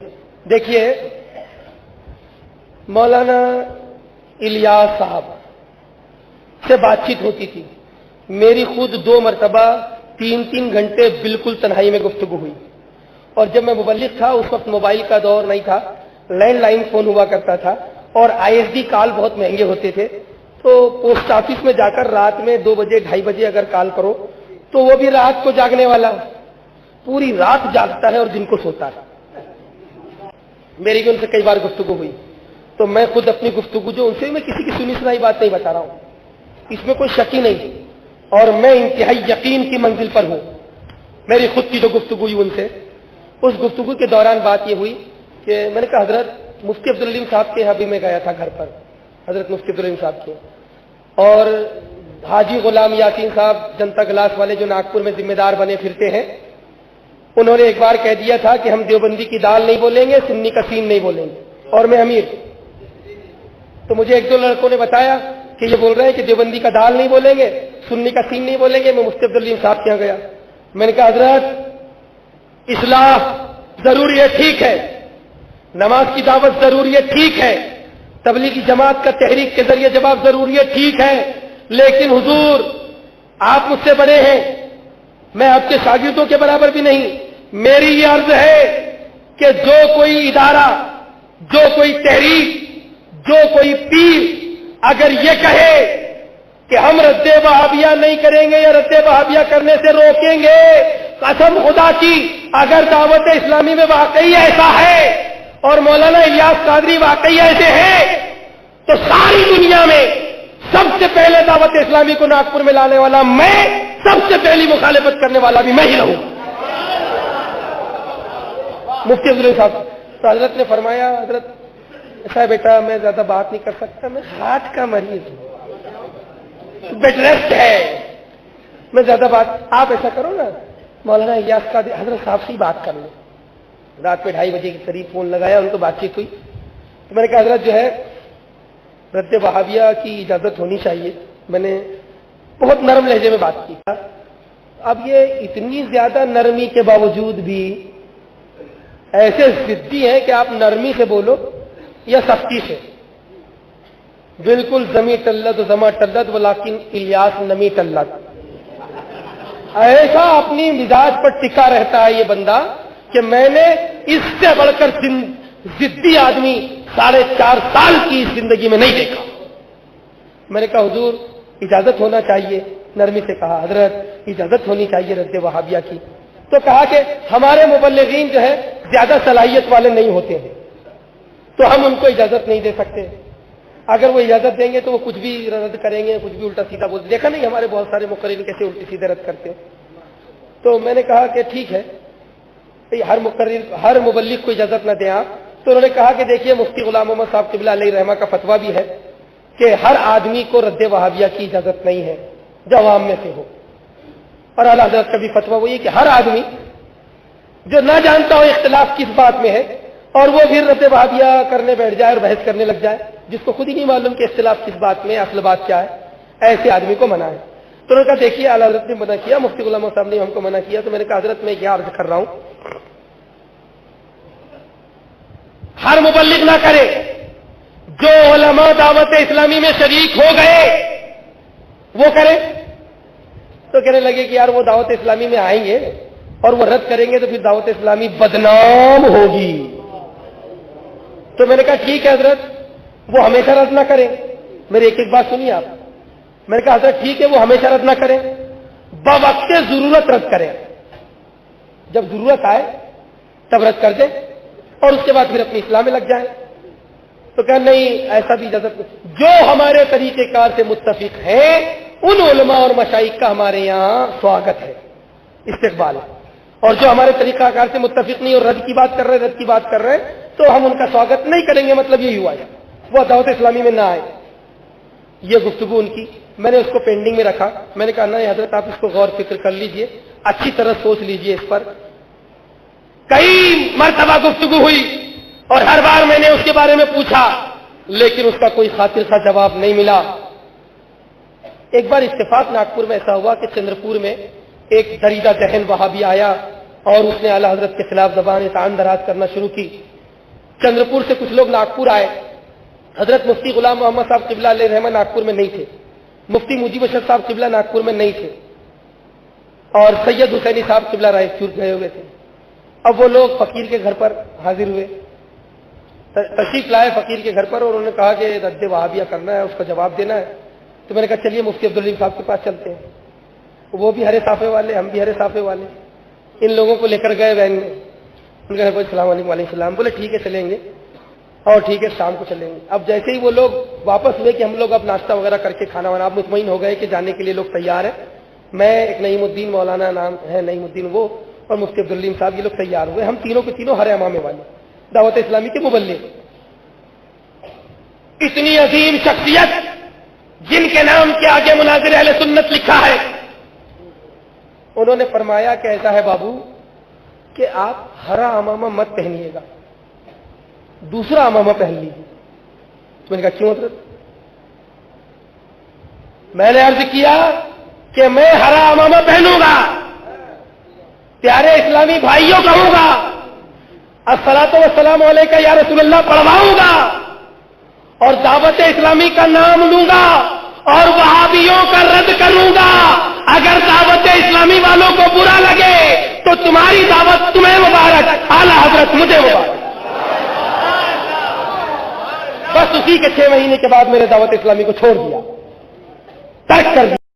دیکھیے مولانا الیاس صاحب سے بات چیت ہوتی تھی، میری خود 2 مرتبہ 3 گھنٹے بالکل تنہائی میں گفتگو ہوئی، اور جب میں مبلغ تھا اس وقت موبائل کا دور نہیں تھا، لینڈ لائن فون ہوا کرتا تھا اور ISD کال بہت مہنگے ہوتے تھے، تو پوسٹ آفس میں جا کر رات میں 2 بجے 2:30 بجے اگر کال کرو تو وہ بھی رات کو جاگنے والا پوری رات جاگتا ہے اور دن کو سوتا ہے۔ میری بھی ان سے کئی بار گفتگو ہوئی، تو میں خود اپنی گفتگو جو ان سے میں کسی کی سنی سنائی بات نہیں بتا رہا ہوں، اس میں کوئی شک ہی نہیں، اور میں انتہائی یقین کی منزل پر ہوں۔ میری خود کی جو گفتگو ہوئی ان سے، اس گفتگو کے دوران بات یہ ہوئی کہ میں نے کہا حضرت مفتی عبدالعلیم صاحب کے یہاں بھی میں گیا تھا گھر پر، حضرت مفتی عبدالعلیم صاحب کے، اور حاجی غلام یاسین صاحب جنتا گلاس والے جو ناگپور میں ذمہ دار بنے پھرتے ہیں، انہوں نے ایک بار کہہ دیا تھا کہ ہم دیوبندی کی دال نہیں بولیں گے، سنی کا سین نہیں بولیں گے، اور میں امیر، تو مجھے 1-2 لڑکوں نے بتایا کہ یہ بول رہے ہیں کہ دیوبندی کا دال نہیں بولیں گے، سنی کا سین نہیں بولیں گے۔ میں مفتی عبدالعلیم صاحب کے یہاں گیا، میں نے کہا حضرت اصلاح ضروری ہے، ٹھیک ہے، نماز کی دعوت ضروری ہے، ٹھیک ہے، تبلیغی جماعت کا تحریک کے ذریعے جواب ضروری ہے، ٹھیک ہے، لیکن حضور آپ مجھ سے بڑے ہیں، میں آپ کے شاگردوں کے برابر بھی نہیں، میری یہ عرض ہے کہ جو کوئی ادارہ، جو کوئی تحریک، جو کوئی پیر اگر یہ کہے کہ ہم رد وہابیہ نہیں کریں گے یا رد وہابیہ کرنے سے روکیں گے، قسم خدا کی اگر دعوت اسلامی میں واقعی ایسا ہے اور مولانا الیاس قادری واقعی ایسے ہیں تو ساری دنیا میں سب سے پہلے دعوت اسلامی کو ناگپور میں لانے والا میں، سب سے پہلی مخالفت کرنے والا بھی میں ہی رہوں۔ مفتی عبدالعلیم صاحب تو حضرت نے فرمایا حضرت ایسا ہے بیٹا میں زیادہ بات نہیں کر سکتا، میں ہارٹ کا مریض ہوں، بیڈ ریسٹ ہے، میں زیادہ بات، آپ ایسا کرو نا مولانا الیاس قادری حضرت صاحب سے ہی بات کر لو۔ رات میں 2:30 بجے کے قریب فون لگایا، ان کو بات چیت ہوئی، تو میں نے کہا حضرت جو ہے رد وہابیہ کی اجازت ہونی چاہیے، میں نے بہت نرم لہجے میں بات کی۔ اب یہ اتنی زیادہ نرمی کے باوجود بھی ایسے ضدی ہیں کہ آپ نرمی سے بولو یا سختی سے، بالکل زمی ٹلت زما ٹلت ولیکن الیاس نمی ٹلت، ایسا اپنی مزاج پر ٹکا رہتا ہے یہ بندہ کہ میں نے اس سے بڑھ کر ضدی آدمی 4.5 سال کی اس زندگی میں نہیں دیکھا۔ میں نے کہا حضور اجازت ہونا چاہیے، نرمی سے کہا حضرت اجازت ہونی چاہیے رد وہابیہ کی، تو کہا کہ ہمارے مبلغین جو ہے زیادہ صلاحیت والے نہیں ہوتے ہیں تو ہم ان کو اجازت نہیں دے سکتے، اگر وہ اجازت دیں گے تو وہ کچھ بھی رد کریں گے، کچھ بھی الٹا سیدھا بولتے، دیکھا نہیں ہمارے بہت سارے مقررین کیسے الٹی سیدھے رد کرتے ہیں۔ تو میں نے کہا کہ ٹھیک ہے ہر مقرر ہر مبلغ کو اجازت نہ دیں آپ، تو انہوں نے کہا کہ دیکھیے مفتی غلام محمد صاحب قبلہ علیہ رحمہ کا فتویٰ بھی ہے کہ ہر آدمی کو رد وہابیہ کی اجازت نہیں ہے جو عوام میں سے ہو، اور اعلیٰ حضرت کا بھی فتویٰ وہی ہے کہ ہر آدمی جو نہ جانتا ہو اختلاف کس بات میں ہے اور وہ پھر رد وہابیہ کرنے بیٹھ جائے اور بحث کرنے لگ جائے جس کو خود ہی نہیں معلوم کہ اختلاف کس بات میں، اصل بات کیا ہے، ایسے آدمی کو منع ہے۔ تو انہوں نے کہا دیکھیے اعلیٰ حضرت نے منع کیا، مفتی غلام محمد صاحب نے ہم کو منع کیا، تو میں نے کہا حضرت میں کیا عرض کر رہا ہوں ہر مبلغ نہ کرے، جو علماء دعوت اسلامی میں شریک ہو گئے وہ کرے۔ تو کہنے لگے کہ یار وہ دعوت اسلامی میں آئیں گے اور وہ رد کریں گے تو پھر دعوت اسلامی بدنام ہوگی۔ تو میں نے کہا ٹھیک ہے حضرت وہ ہمیشہ رد نہ کریں، میری ایک بات سنیے آپ، میں نے کہا حضرت ٹھیک ہے وہ ہمیشہ رد نہ کریں، بوقت ضرورت رد کریں، جب ضرورت آئے تب رد کر دیں اور اس کے بعد پھر اپنی اصلاح میں لگ جائیں۔ تو کہا نہیں ایسا بھی اجازت نہیں، جو ہمارے طریقہ کار سے متفق ہیں ان علماء اور مشائخ کا ہمارے یہاں سواگت ہے، استقبال ہے، اور جو ہمارے طریقہ کار سے متفق نہیں اور رد کی بات کر رہے ہیں تو ہم ان کا سواگت نہیں کریں گے، مطلب یہی ہوا ہے وہ دعوت اسلامی میں نہ آئے۔ یہ گفتگو ان کی میں نے اس کو پینڈنگ میں رکھا، میں نے کہا نہیں حضرت آپ اس کو غور فکر کر لیجئے، اچھی طرح سوچ لیجئے اس پر۔ کئی مرتبہ گفتگو ہوئی اور ہر بار میں نے اس کے بارے میں پوچھا لیکن اس کا کوئی خاطر خواہ جواب نہیں ملا۔ ایک بار اتفاق ناگپور میں ایسا ہوا کہ چندرپور میں ایک دریدہ ذہن وہابی آیا اور اس نے اعلیٰ حضرت کے خلاف زبان طعن دراز کرنا شروع کی، چندرپور سے کچھ لوگ ناگپور آئے. حضرت مفتی غلام محمد صاحب قبلہ علیہ رحمہ ناگپور میں نہیں تھے, مفتی مجیب اشرف صاحب قبلہ ناگپور میں نہیں تھے, اور سید حسینی صاحب قبلہ رائے چور گئے ہوئے تھے. اب وہ لوگ فقیر کے گھر پر حاضر ہوئے, تشریف لائے فقیر کے گھر پر, اور انہوں نے کہا کہ رد وہابیہ کرنا ہے, اس کا جواب دینا ہے. تو میں نے کہا چلیے مفتی عبدالعلیم صاحب کے پاس چلتے ہیں. وہ بھی ہرے صافے والے, ہم بھی ہرے صافے والے. ان لوگوں کو لے کر گئے وین میں. ان کا السلام علیکم. وعلیکم السلام. بولے ٹھیک ہے چلیں گے, اور ٹھیک ہے شام کو چلیں گے. اب جیسے ہی وہ لوگ واپس ہوئے کہ ہم لوگ اب ناشتہ وغیرہ کر کے کھانا وانا, آپ مطمئن ہو گئے کہ جانے کے لیے لوگ تیار ہیں. میں, ایک نعیم الدین مولانا نام ہے, نعیم الدین وہ, اور مفتی عبدالعلیم صاحب, یہ لوگ تیار ہوئے. ہم تینوں کے تینوں ہر امامے والے, دعوت اسلامی کے مبلغ. اتنی عظیم شخصیت جن کے نام کے آگے مناظر اہل سنت لکھا ہے, انہوں نے فرمایا کہ ایسا ہے بابو کہ آپ ہرا امامہ مت پہنیے گا, دوسرا امامہ پہن لیجیے. میں نے کہا کیوں حضرت؟ میں نے عرض کیا کہ میں ہرا امامہ پہنوں گا, پیارے اسلامی بھائیوں کہوں گا الصلاۃ والسلام علیکہ یا رسول اللہ پڑھواؤں گا, اور دعوت اسلامی کا نام لوں گا, اور وہابیوں کا رد کروں گا. اگر دعوت اسلامی والوں کو برا لگے تو تمہاری دعوت تمہیں مبارک, اعلیٰ حضرت مجھے مبارک. بس اسی کے 6 مہینے کے بعد میں نے دعوت اسلامی کو چھوڑ دیا, ترک کر دیا.